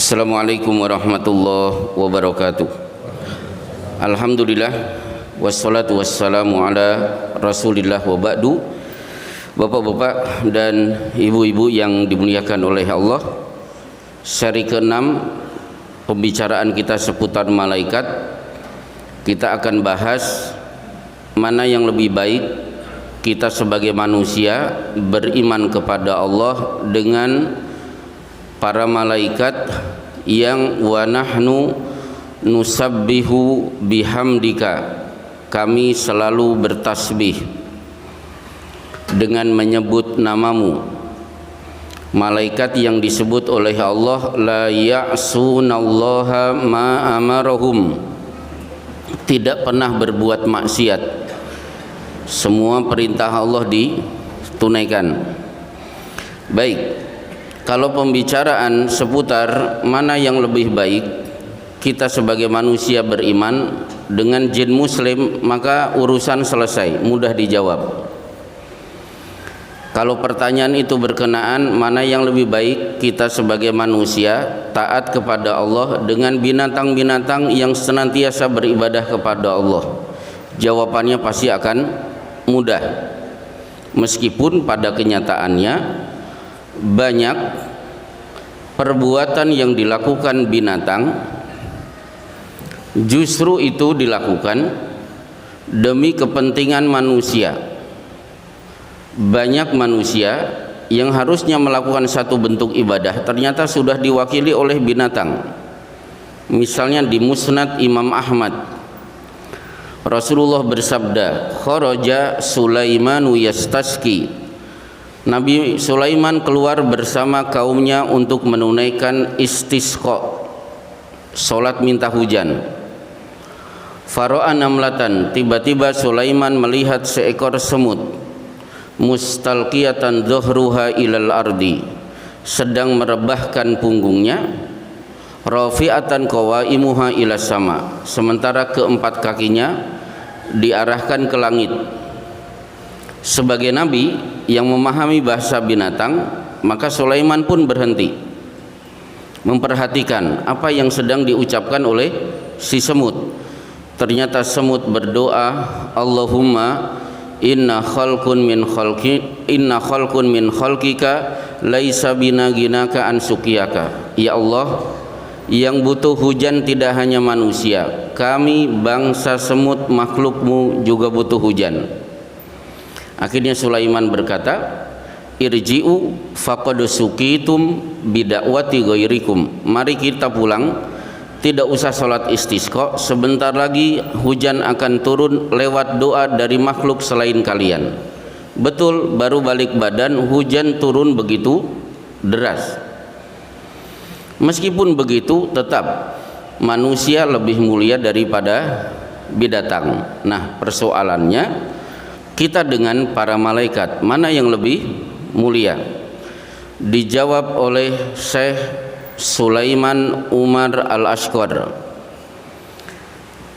Assalamualaikum warahmatullahi wabarakatuh. Alhamdulillah wassalatu wassalamu ala Rasulillah wa ba'du. Bapak-bapak dan ibu-ibu yang dimuliakan oleh Allah, seri ke-6 pembicaraan kita seputar malaikat. Kita akan bahas mana yang lebih baik kita sebagai manusia beriman kepada Allah dengan para malaikat yang wa nahnu nusabbihu bihamdika, kami selalu bertasbih dengan menyebut namamu. Malaikat yang disebut oleh Allah la ya'sunallaha ma amarahum, tidak pernah berbuat maksiat, semua perintah Allah ditunaikan. Baik, kalau pembicaraan seputar mana yang lebih baik kita sebagai manusia beriman dengan jin muslim, maka urusan selesai, mudah dijawab. Kalau pertanyaan itu berkenaan mana yang lebih baik kita sebagai manusia taat kepada Allah dengan binatang-binatang yang senantiasa beribadah kepada Allah, jawabannya pasti akan mudah. Meskipun pada kenyataannya banyak perbuatan yang dilakukan binatang justru itu dilakukan demi kepentingan manusia. Banyak manusia yang harusnya melakukan satu bentuk ibadah ternyata sudah diwakili oleh binatang. Misalnya di Musnad Imam Ahmad, Rasulullah bersabda, kharaja Sulaimanu yastasqi, Nabi Sulaiman keluar bersama kaumnya untuk menunaikan istisqa, salat minta hujan. Fara'a namlatan, tiba-tiba Sulaiman melihat seekor semut, mustalqiyatan dhuhruha ilal ardi, sedang merebahkan punggungnya, rafi'atan qawaimuha ila sama, sementara keempat kakinya diarahkan ke langit. Sebagai nabi yang memahami bahasa binatang, maka Sulaiman pun berhenti memperhatikan apa yang sedang diucapkan oleh si semut. Ternyata semut berdoa, Allahumma inna khalqun min khalqika laisa bina ginaka an sukiyaka. Ya Allah, yang butuh hujan tidak hanya manusia, kami bangsa semut makhlukmu juga butuh hujan. Akhirnya Sulaiman berkata, irji'u faqad suqitum bidakwati ghairikum, mari kita pulang, tidak usah sholat istisqa, sebentar lagi hujan akan turun lewat doa dari makhluk selain kalian. Betul, baru balik badan hujan turun begitu deras. Meskipun begitu, tetap manusia lebih mulia daripada binatang. Nah, persoalannya kita dengan para malaikat mana yang lebih mulia? Dijawab oleh Syekh Sulaiman Umar Al-Ashqar.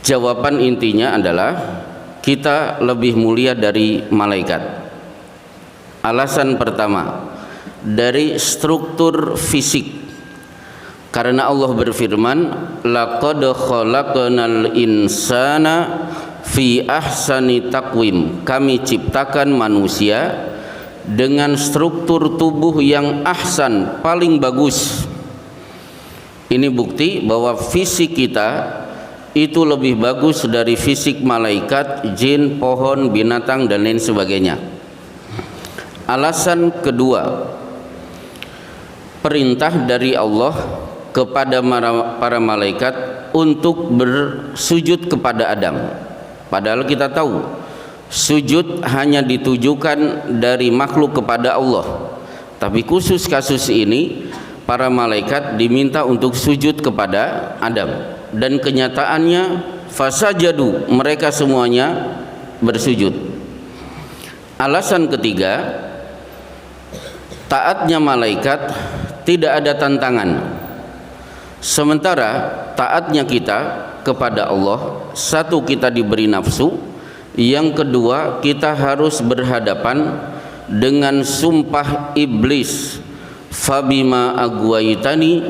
Jawaban intinya adalah kita lebih mulia dari malaikat. Alasan pertama, dari struktur fisik, karena Allah berfirman, laqad khalaqnal insana fi ahsani taqwim, kami ciptakan manusia dengan struktur tubuh yang ahsan, paling bagus. Ini bukti bahwa fisik kita itu lebih bagus dari fisik malaikat, jin, pohon, binatang dan lain sebagainya. Alasan kedua, perintah dari Allah kepada para malaikat untuk bersujud kepada Adam. Padahal kita tahu sujud hanya ditujukan dari makhluk kepada Allah, tapi khusus kasus ini para malaikat diminta untuk sujud kepada Adam, dan kenyataannya fasajadu, mereka semuanya bersujud. Alasan ketiga, taatnya malaikat tidak ada tantangan, sementara taatnya kita kepada Allah, satu, kita diberi nafsu, yang kedua kita harus berhadapan dengan sumpah iblis, fabima agwaitani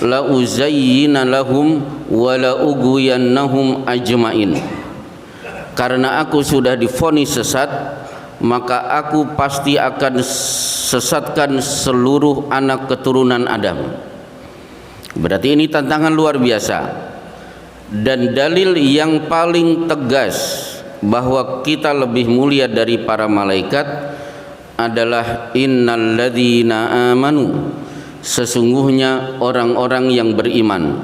la uzayyina lahum wa la ughwiyannahum ajmain. Karena aku sudah divonis sesat, maka aku pasti akan sesatkan seluruh anak keturunan Adam. Berarti ini tantangan luar biasa. Dan dalil yang paling tegas bahwa kita lebih mulia dari para malaikat adalah innalladzina amanu, sesungguhnya orang-orang yang beriman,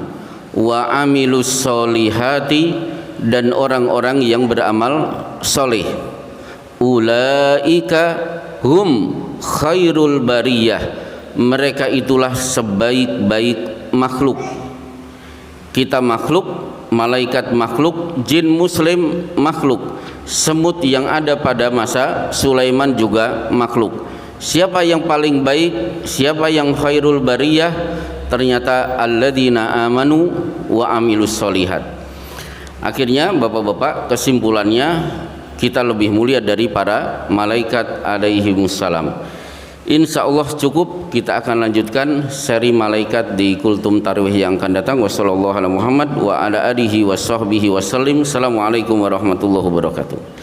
wa amilus solihati, dan orang-orang yang beramal soleh, ulaika hum khairul bariyah, mereka itulah sebaik-baik makhluk. Kita makhluk, malaikat makhluk, jin muslim makhluk, semut yang ada pada masa Sulaiman juga makhluk. Siapa yang paling baik, siapa yang khairul bariyah? Ternyata alladzina amanu wa amilus solihat. Akhirnya bapak-bapak, kesimpulannya kita lebih mulia dari para malaikat alaihimussalam. Insya Allah cukup. Kita akan lanjutkan seri malaikat di Kultum Tarwih yang akan datang. Wassallallahu ala Muhammad wa ala alihi wa sahbihi wasallim. Assalamualaikum warahmatullahi wabarakatuh.